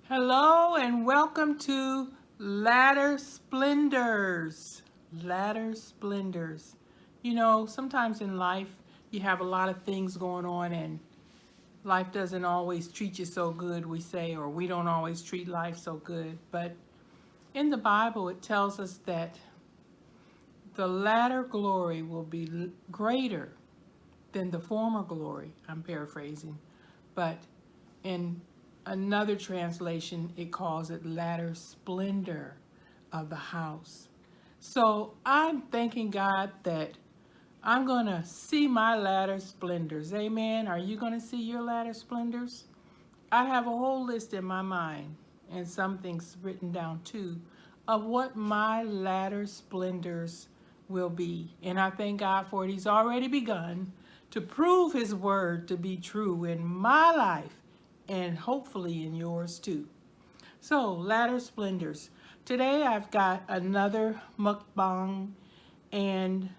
Hello and welcome to Ladder Splendors. Ladder Splendors. You know, sometimes in life you have a lot of things going on and life doesn't always treat you so good, we say, or we don't always treat life so good. But in the Bible it tells us that the latter glory will be greater than the former glory. I'm paraphrasing. But in another translation, it calls it latter splendor of the house. So I'm thanking God that I'm going to see my latter splendors. Amen. Are you going to see your latter splendors? I have a whole list in my mind and some things written down too of what my latter splendors will be. And I thank God for it. He's already begun to prove his word to be true in my life and hopefully in yours too. So, latter splendors. Today I've got another mukbang, and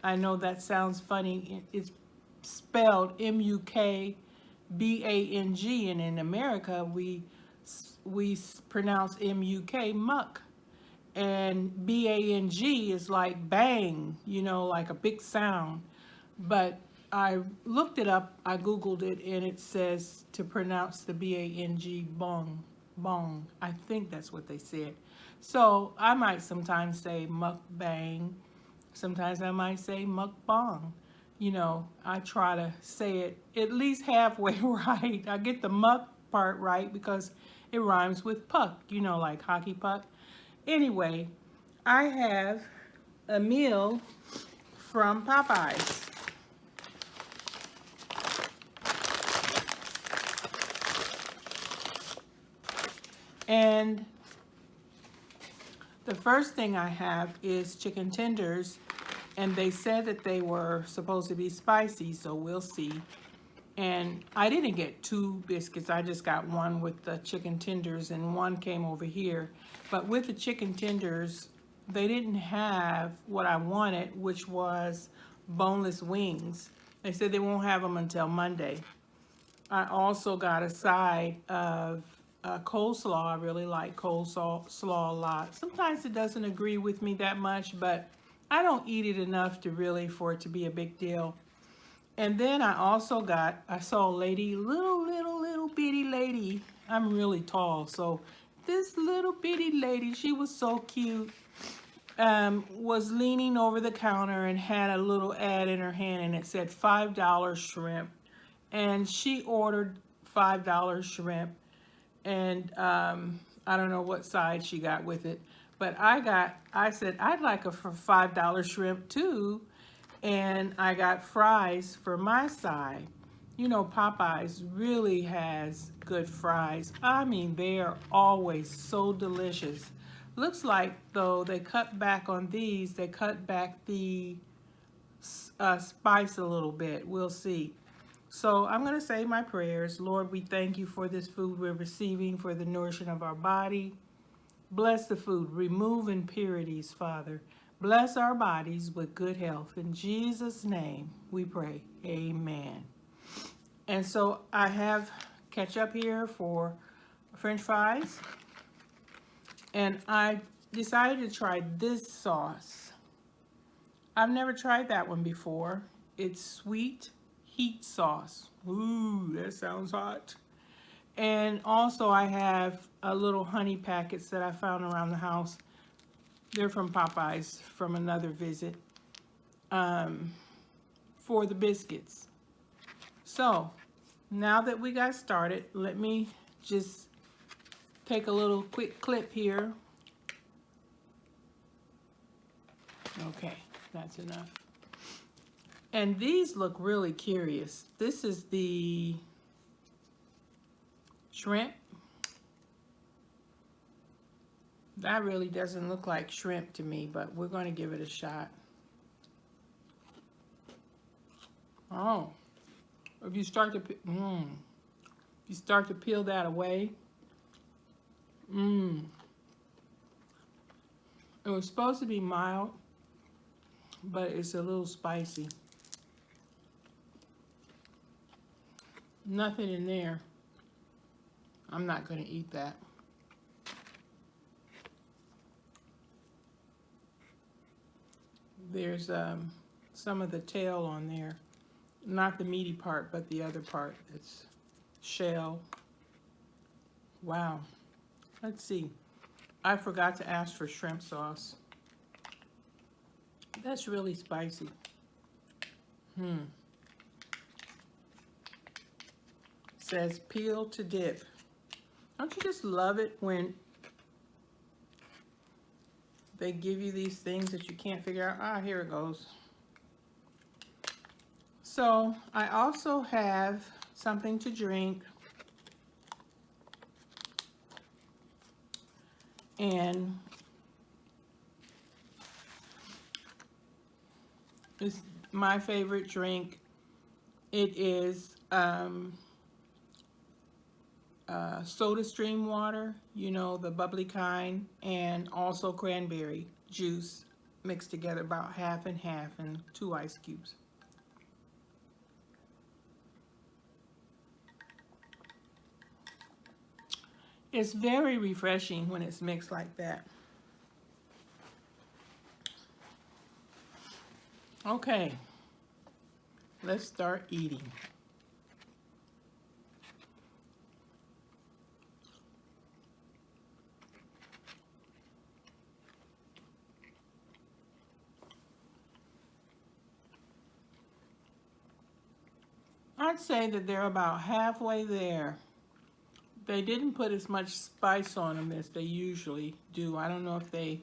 I know that sounds funny. It's spelled M-U-K-B-A-N-G, and in America we pronounce M-U-K, muck, and B-A-N-G is like bang, you know, like a big sound. But I looked it up, I Googled it, and it says to pronounce the B-A-N-G bong, bong. I think that's what they said. So I might sometimes say mukbang. Sometimes I might say mukbang. You know, I try to say it at least halfway right. I get the muck part right because it rhymes with puck, you know, like hockey puck. Anyway, I have a meal from Popeyes. And the first thing I have is chicken tenders, and they said that they were supposed to be spicy, so we'll see. And I didn't get two biscuits, I just got one with the chicken tenders and one came over here. But with the chicken tenders, they didn't have what I wanted, which was boneless wings. They said they won't have them until Monday. I also got a side of coleslaw. I really like coleslaw a lot. Sometimes it doesn't agree with me that much, but I don't eat it enough to really for it to be a big deal. And then I saw a lady, little bitty lady. I'm really tall, so this little bitty lady, she was so cute, was leaning over the counter and had a little ad in her hand, and it said $5 shrimp. And she ordered $5 shrimp, and I don't know what side she got with it, but I said I'd like a for $5 shrimp too, and I got fries for my side. You know, Popeyes really has good fries. I mean, they are always so delicious. Looks like though they cut back on these, they cut back the spice a little bit. We'll see. So I'm going to say my prayers. Lord, we thank you for this food we're receiving for the nourishment of our body. Bless the food. Remove impurities, Father. Bless our bodies with good health. In Jesus' name we pray. Amen. And so I have ketchup here for French fries. And I decided to try this sauce. I've never tried that one before. It's sweet heat sauce. Ooh, that sounds hot. And also I have a little honey packets that I found around the house. They're from Popeyes from another visit, for the biscuits. So now that we got started, let me just take a little quick clip here. Okay, that's enough. And these look really curious. This is the shrimp. That really doesn't look like shrimp to me, but we're going to give it a shot. Oh, if you start to peel that away. It was supposed to be mild, but it's a little spicy. Nothing in there. I'm not going to eat that. There's some of the tail on there. Not the meaty part, but the other part. It's shell. Wow. Let's see. I forgot to ask for shrimp sauce. That's really spicy. Says peel to dip. Don't you just love it when they give you these things that you can't figure out? Ah, here it goes. So I also have something to drink. And it's my favorite drink. It is soda stream water, you know, the bubbly kind, and also cranberry juice mixed together, about half and half, and 2 ice cubes. It's very refreshing when it's mixed like that. Okay, let's start eating. I'd say that they're about halfway there. They didn't put as much spice on them as they usually do. I don't know if they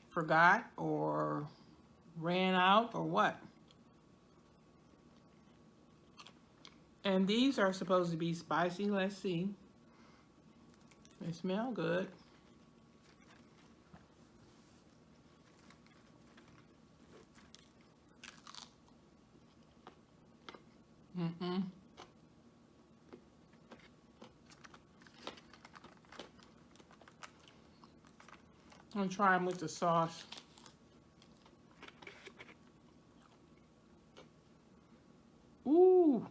forgot or ran out or what. And these are supposed to be spicy. Let's see. They smell good. I'm gonna try them with the sauce. Ooh.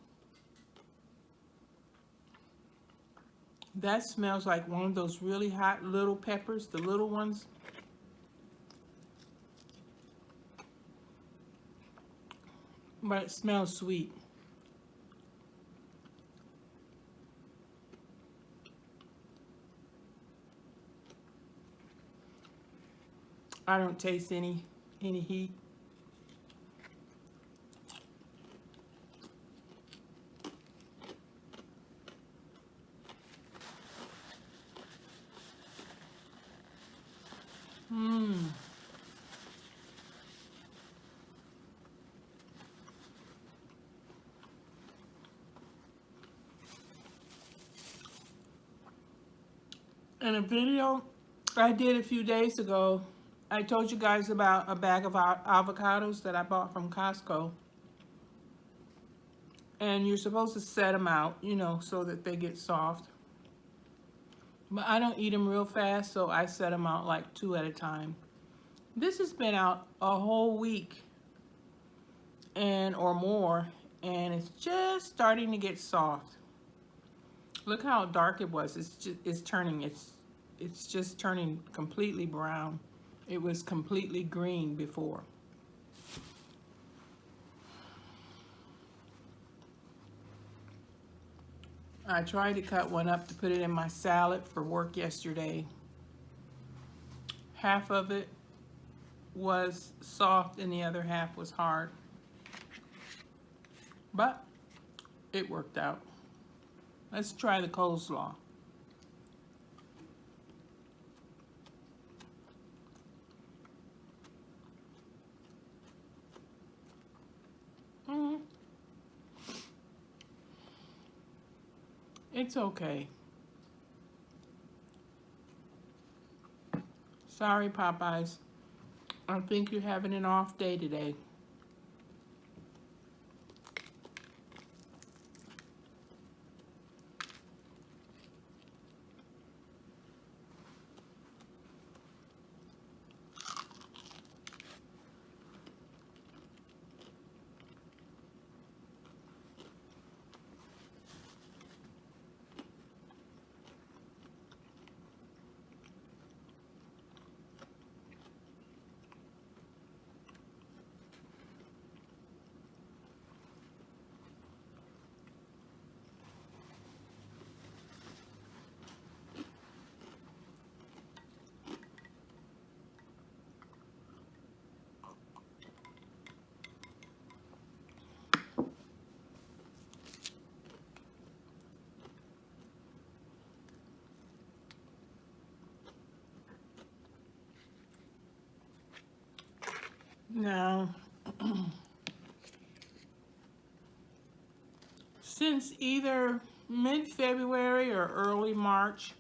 That smells like one of those really hot little peppers, the little ones. But it smells sweet. I don't taste any heat. In a video I did a few days ago, I told you guys about a bag of avocados that I bought from Costco. And you're supposed to set them out, you know, so that they get soft. But I don't eat them real fast, so I set them out like 2 at a time. This has been out a whole week or more, and it's just starting to get soft. Look how dark it was. It's just turning completely brown. It was completely green before. I tried to cut one up to put it in my salad for work yesterday. Half of it was soft and the other half was hard. But it worked out. Let's try the coleslaw. It's okay. Sorry, Popeyes. I think you're having an off day today. Now, since either mid-February or early March,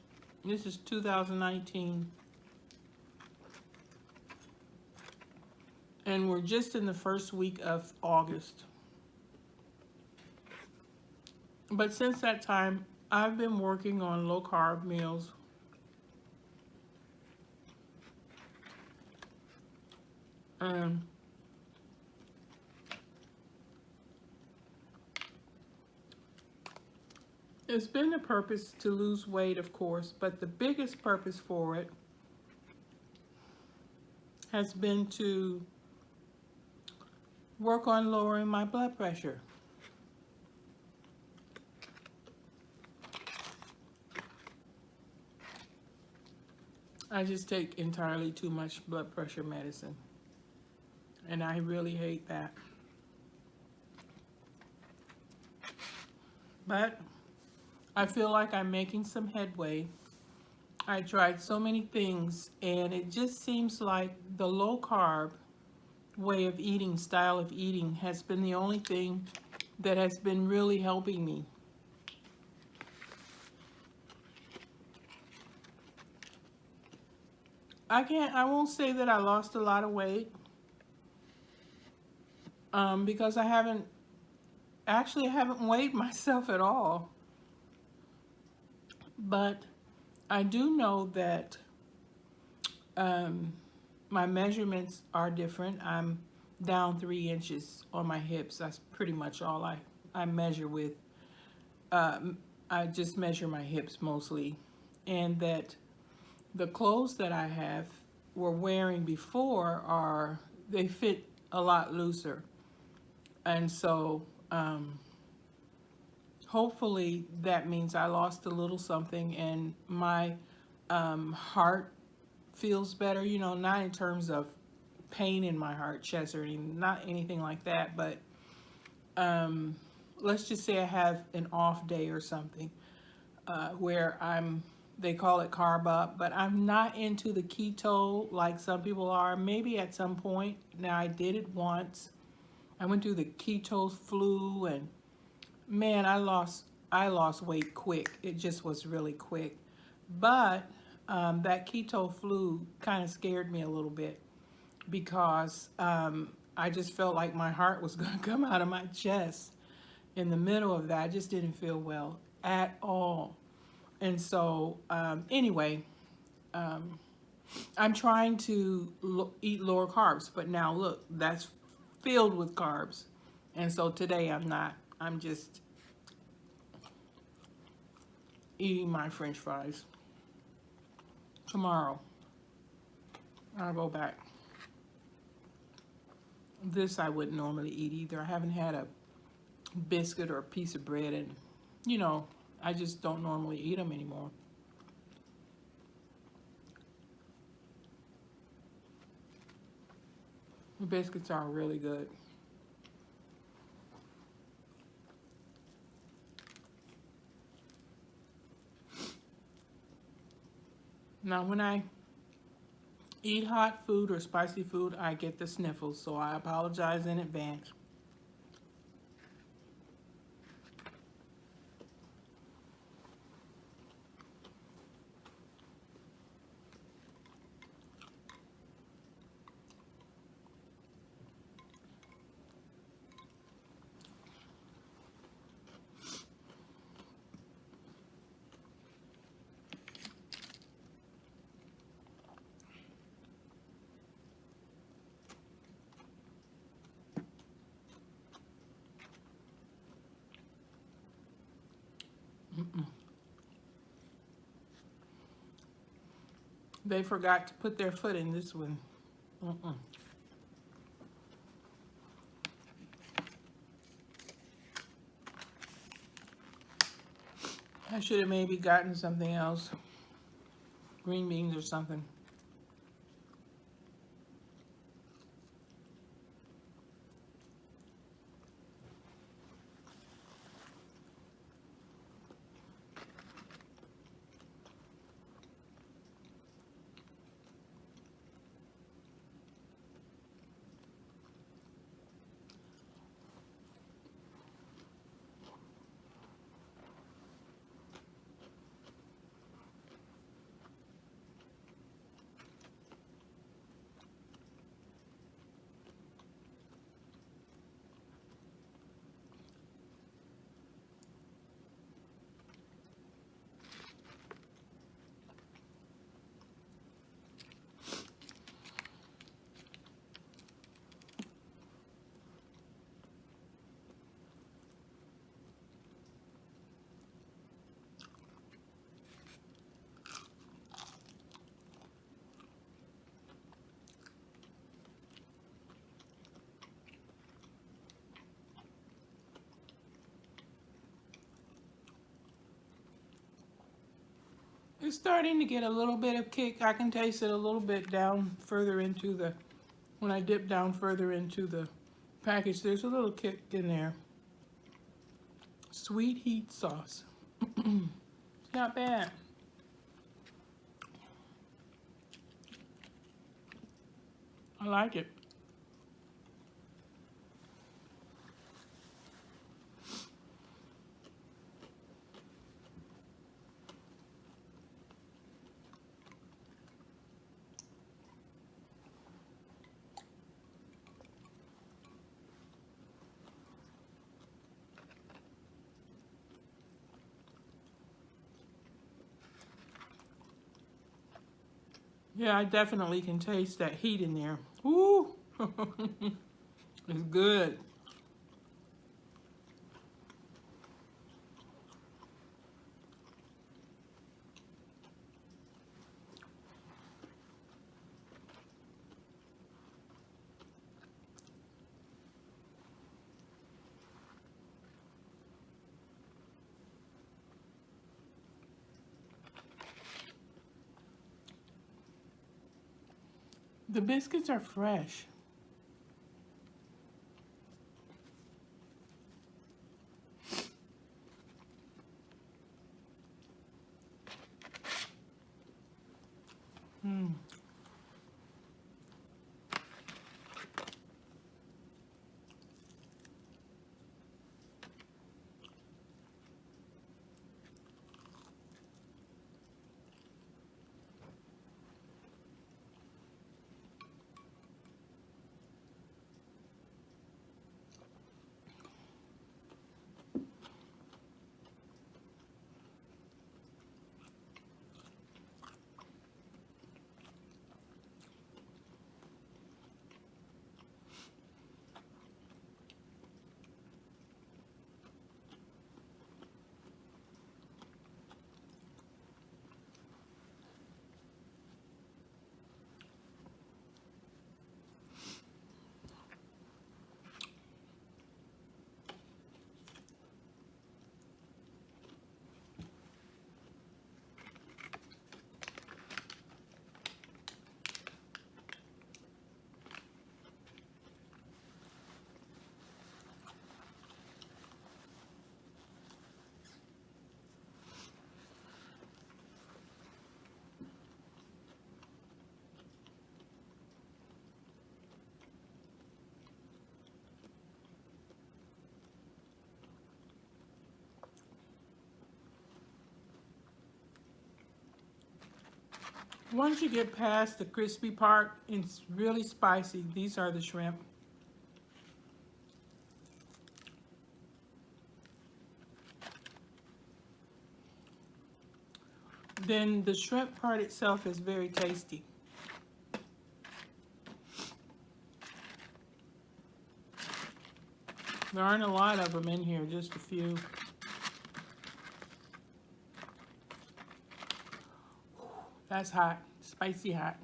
this is 2019, and we're just in the first week of August. But since that time, I've been working on low-carb meals. And it's been the purpose to lose weight, of course, but the biggest purpose for it has been to work on lowering my blood pressure. I just take entirely too much blood pressure medicine, and I really hate that. But I feel like I'm making some headway. I tried so many things, and it just seems like the low carb way of eating, style of eating, has been the only thing that has been really helping me. I won't say that I lost a lot of weight, because I haven't weighed myself at all. But I do know that my measurements are different. I'm down 3 inches on my hips. That's pretty much all I measure with. I just measure my hips mostly. And that the clothes that I were wearing before they fit a lot looser. And so hopefully that means I lost a little something, and my heart feels better, you know, not in terms of pain in my heart, chest, or anything, not anything like that, but let's just say I have an off day or something where they call it carb up, but I'm not into the keto like some people are. Maybe at some point. Now, I did it once. I went through the keto flu, and man, I lost weight quick. It just was really quick. But that keto flu kind of scared me a little bit, because I just felt like my heart was going to come out of my chest in the middle of that. I just didn't feel well at all. And so anyway, I'm trying to eat lower carbs, but now look, that's filled with carbs. And so today I'm not. I'm just eating my French fries. Tomorrow I'll go back. This I wouldn't normally eat either. I haven't had a biscuit or a piece of bread, and you know, I just don't normally eat them anymore. The biscuits are really good. Now, when I eat hot food or spicy food, I get the sniffles, so I apologize in advance. They forgot to put their foot in this one. I should have maybe gotten something else. Green beans or something. It's starting to get a little bit of kick. I can taste it a little bit down further into the, when I dip down further into the package, there's a little kick in there. Sweet heat sauce. Not bad. I like it. Yeah, I definitely can taste that heat in there. Ooh, it's good. The biscuits are fresh. Mm. Once you get past the crispy part, it's really spicy. These are the shrimp. Then the shrimp part itself is very tasty. There aren't a lot of them in here, just a few. That's hot, spicy hot.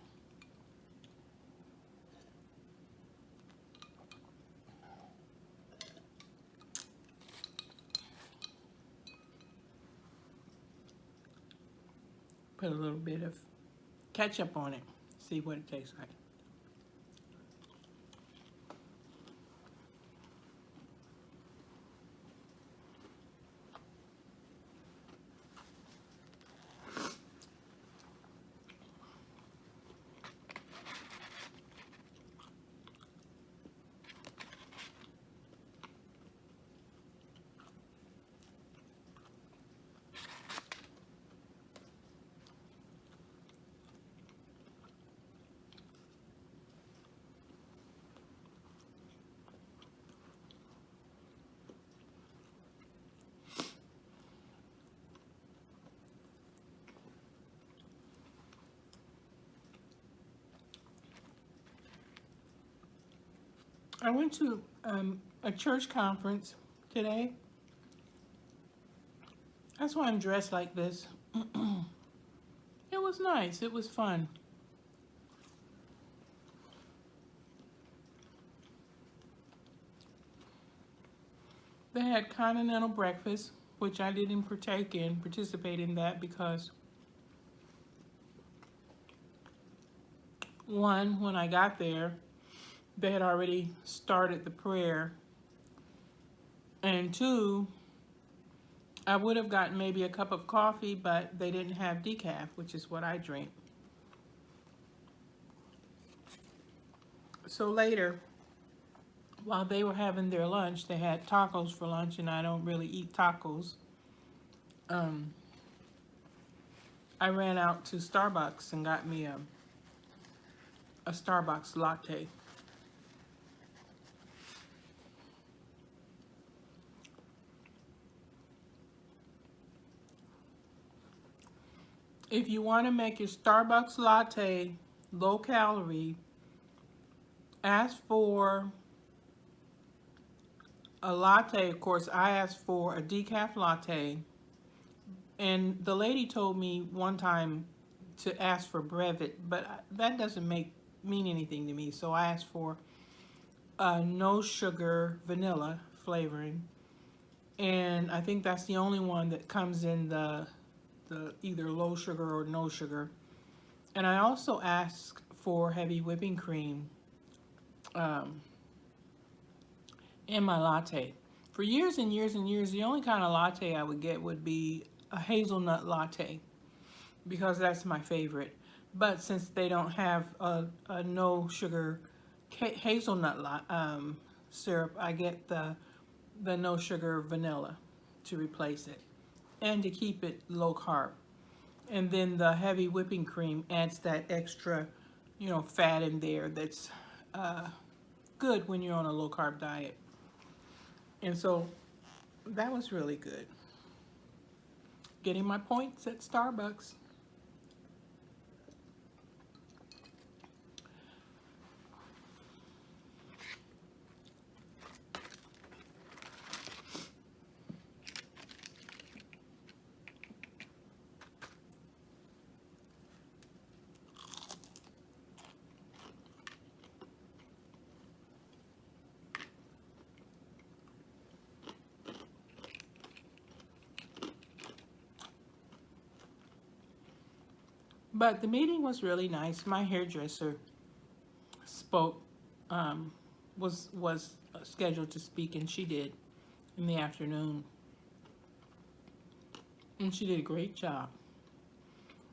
Put a little bit of ketchup on it, see what it tastes like. I went to a church conference today. That's why I'm dressed like this. It was nice. It was fun. They had continental breakfast, which I didn't participate in that because One, when I got there, they had already started the prayer. And two, I would have gotten maybe a cup of coffee, but they didn't have decaf, which is what I drink. So later, while they were having their lunch, they had tacos for lunch, and I don't really eat tacos. I ran out to Starbucks and got me a Starbucks latte. If you want to make your Starbucks latte low calorie, ask for a latte. Of course, I asked for a decaf latte. And the lady told me one time to ask for brevet, but that doesn't mean anything to me. So I asked for no sugar vanilla flavoring. And I think that's the only one that comes in the either low sugar or no sugar. And I also asked for heavy whipping cream in my latte. For years and years and years, the only kind of latte I would get would be a hazelnut latte, because that's my favorite. But since they don't have a no sugar hazelnut syrup, I get the no sugar vanilla to replace it and to keep it low carb. And then the heavy whipping cream adds that extra, fat in there that's good when you're on a low carb diet. And so that was really good. Getting my points at Starbucks. But the meeting was really nice. My hairdresser spoke, was scheduled to speak, and she did in the afternoon. And she did a great job.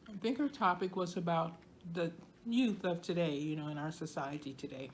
I think her topic was about the youth of today, in our society today.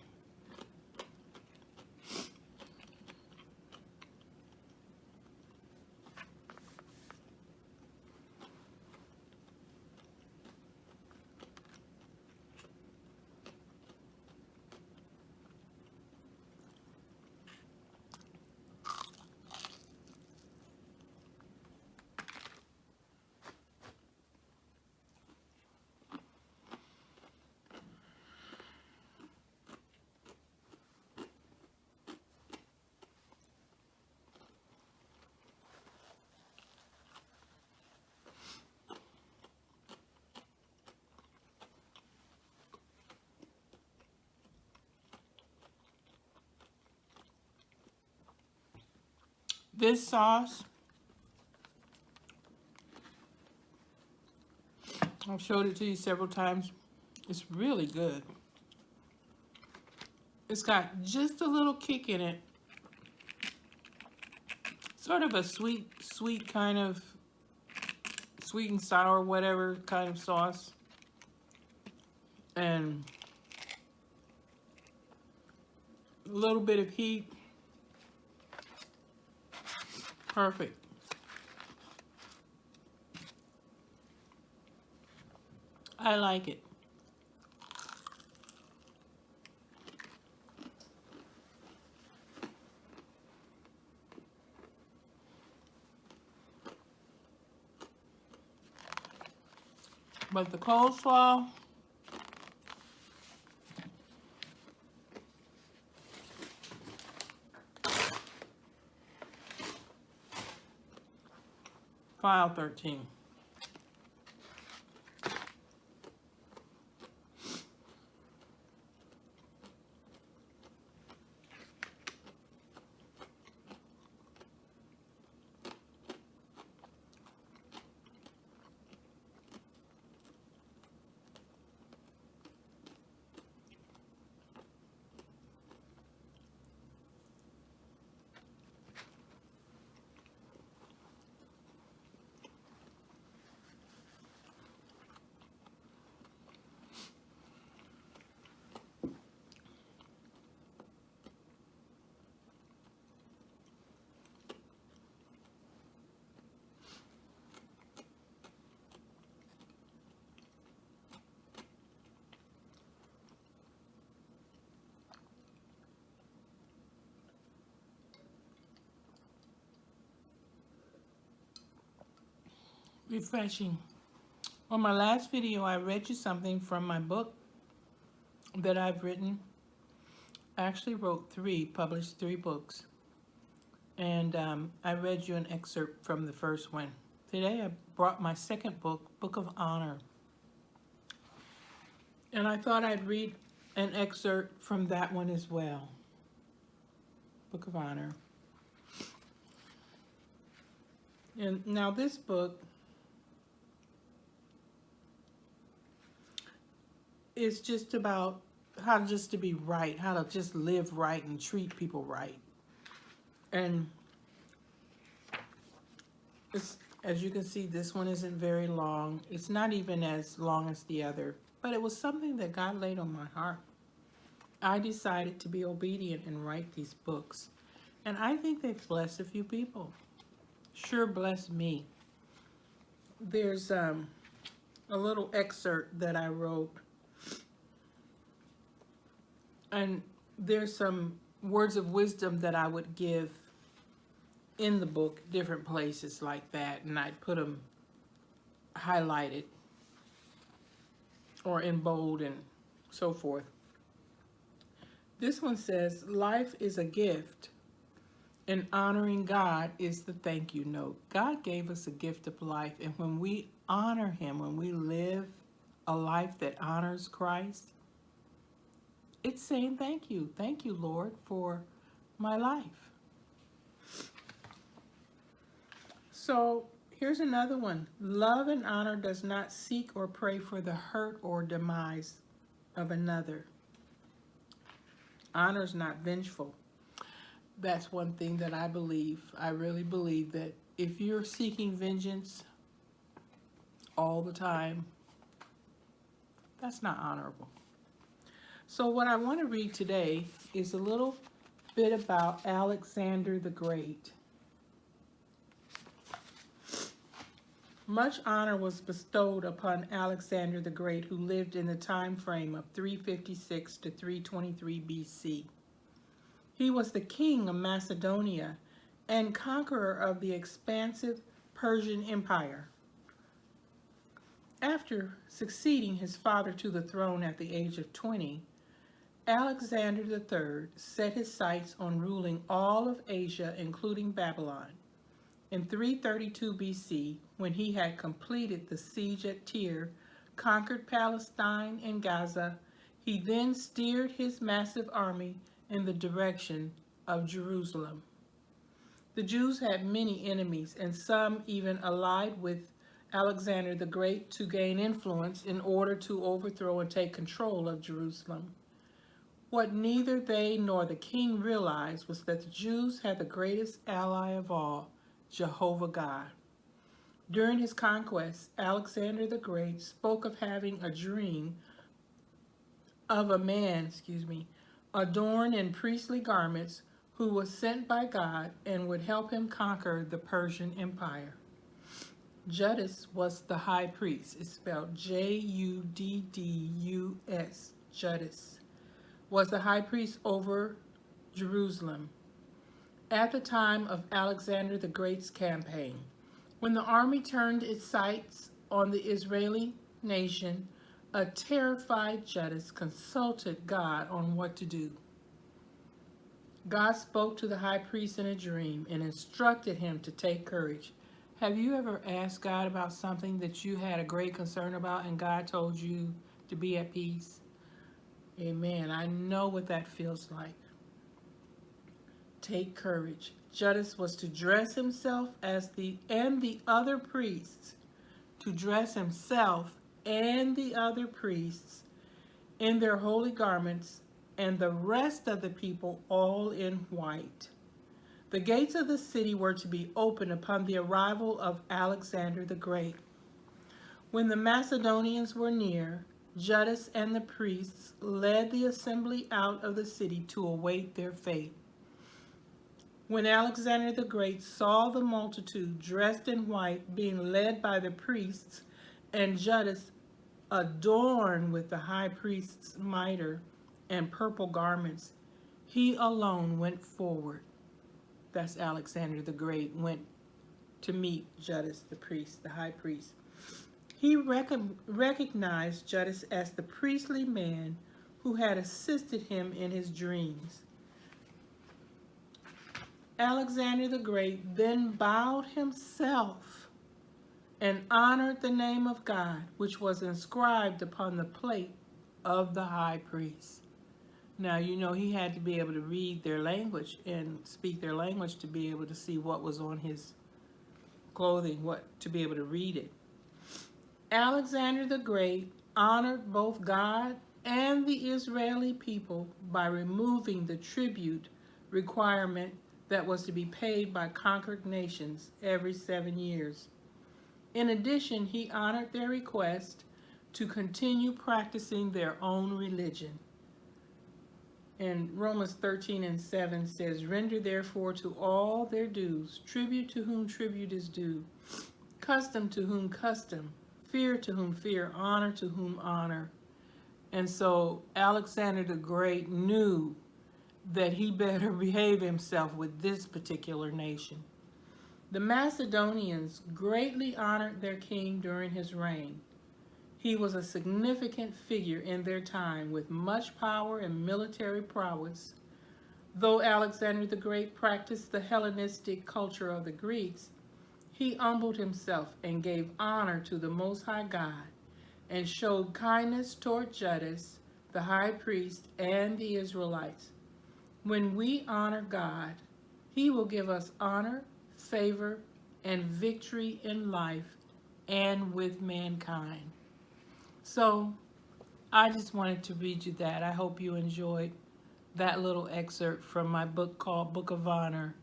This sauce, I've showed it to you several times. It's really good. It's got just a little kick in it. Sort of a sweet kind of, sweet and sour, whatever kind of sauce. And a little bit of heat. Perfect. I like it. But the coleslaw, file 13. refreshing. On my last video, I read you something from my book that I've written. I actually wrote published three books. And I read you an excerpt from the first one. Today I brought my second book, Book of Honor. And I thought I'd read an excerpt from that one as well. Book of Honor. And now this book is just about how just to be right, how to just live right and treat people right. And it's, as you can see, this one isn't very long. It's not even as long as the other, but it was something that God laid on my heart. I decided to be obedient and write these books. And I think they've blessed a few people. Sure blessed me. There's a little excerpt that I wrote. And there's some words of wisdom that I would give in the book, different places like that, and I'd put them highlighted or in bold and so forth. This one says, life is a gift and honoring God is the thank you note. God gave us a gift of life, and when we honor him, when we live a life that honors Christ, it's saying thank you. Thank you, Lord, for my life. So here's another one. Love and honor does not seek or pray for the hurt or demise of another. Honor is not vengeful. That's one thing that I believe. I really believe that if you're seeking vengeance all the time, that's not honorable. So what I want to read today is a little bit about Alexander the Great. Much honor was bestowed upon Alexander the Great, who lived in the time frame of 356 to 323 BC. He was the king of Macedonia and conqueror of the expansive Persian Empire. After succeeding his father to the throne at the age of 20, Alexander III set his sights on ruling all of Asia, including Babylon. In 332 BC, when he had completed the siege at Tyre, conquered Palestine and Gaza, he then steered his massive army in the direction of Jerusalem. The Jews had many enemies, and some even allied with Alexander the Great to gain influence in order to overthrow and take control of Jerusalem. What neither they nor the king realized was that the Jews had the greatest ally of all, Jehovah God. During his conquest, Alexander the Great spoke of having a dream of a man, adorned in priestly garments, who was sent by God and would help him conquer the Persian Empire. Judas was the high priest. It's spelled Juddus. Judas was the high priest over Jerusalem at the time of Alexander the Great's campaign. When the army turned its sights on the Israeli nation, a terrified Judas consulted God on what to do. God spoke to the high priest in a dream and instructed him to take courage. Have you ever asked God about something that you had a great concern about and God told you to be at peace? Amen. I know what that feels like. Take courage. Judas was to dress himself the other priests, in their holy garments, and the rest of the people all in white. The gates of the city were to be opened upon the arrival of Alexander the Great. When the Macedonians were near, Judas and the priests led the assembly out of the city to await their fate. When Alexander the Great saw the multitude dressed in white being led by the priests, and Judas adorned with the high priest's mitre and purple garments, he alone went forward. That's Alexander the Great went to meet Judas, the priest, the high priest. He recognized Judas as the priestly man who had assisted him in his dreams. Alexander the Great then bowed himself and honored the name of God, which was inscribed upon the plate of the high priest. Now, you know, he had to be able to read their language and speak their language to be able to see what was on his clothing, to be able to read it. Alexander the Great honored both God and the Israeli people by removing the tribute requirement that was to be paid by conquered nations every 7 years. In addition, he honored their request to continue practicing their own religion. And Romans 13:7 says, "Render therefore to all their dues, tribute to whom tribute is due, custom to whom custom, fear to whom fear, honor to whom honor." And so Alexander the Great knew that he better behave himself with this particular nation. The Macedonians greatly honored their king during his reign. He was a significant figure in their time with much power and military prowess. Though Alexander the Great practiced the Hellenistic culture of the Greeks, he humbled himself and gave honor to the Most High God and showed kindness toward Judas, the high priest, and the Israelites. When we honor God, he will give us honor, favor, and victory in life and with mankind. So I just wanted to read you that. I hope you enjoyed that little excerpt from my book called Book of Honor.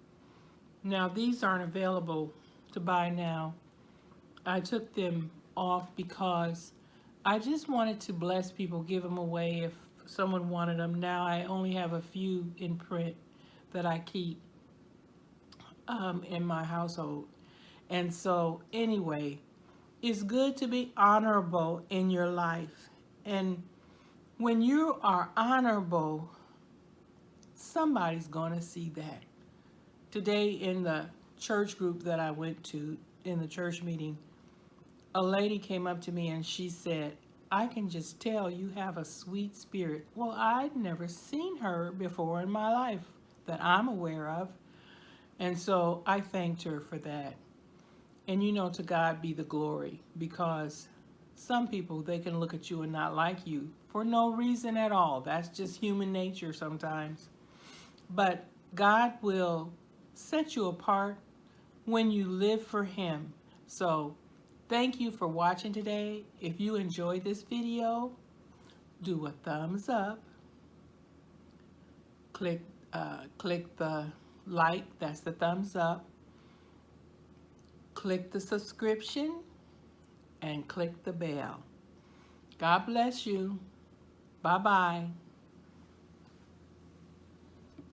Now, these aren't available to buy now. I took them off because I just wanted to bless people, give them away if someone wanted them. Now I only have a few in print that I keep in my household. And so anyway, it's good to be honorable in your life. And when you are honorable, somebody's going to see that. Today in the church group that I went to, in the church meeting, a lady came up to me and she said, "I can just tell you have a sweet spirit." Well, I'd never seen her before in my life that I'm aware of. And so I thanked her for that. And you know, to God be the glory, because some people, they can look at you and not like you for no reason at all. That's just human nature sometimes. But God will set you apart when you live for him. So thank you for watching today. If you enjoyed this video, do a thumbs up. Click the like, that's the thumbs up. Click the subscription and click the bell. God bless you. Bye-bye.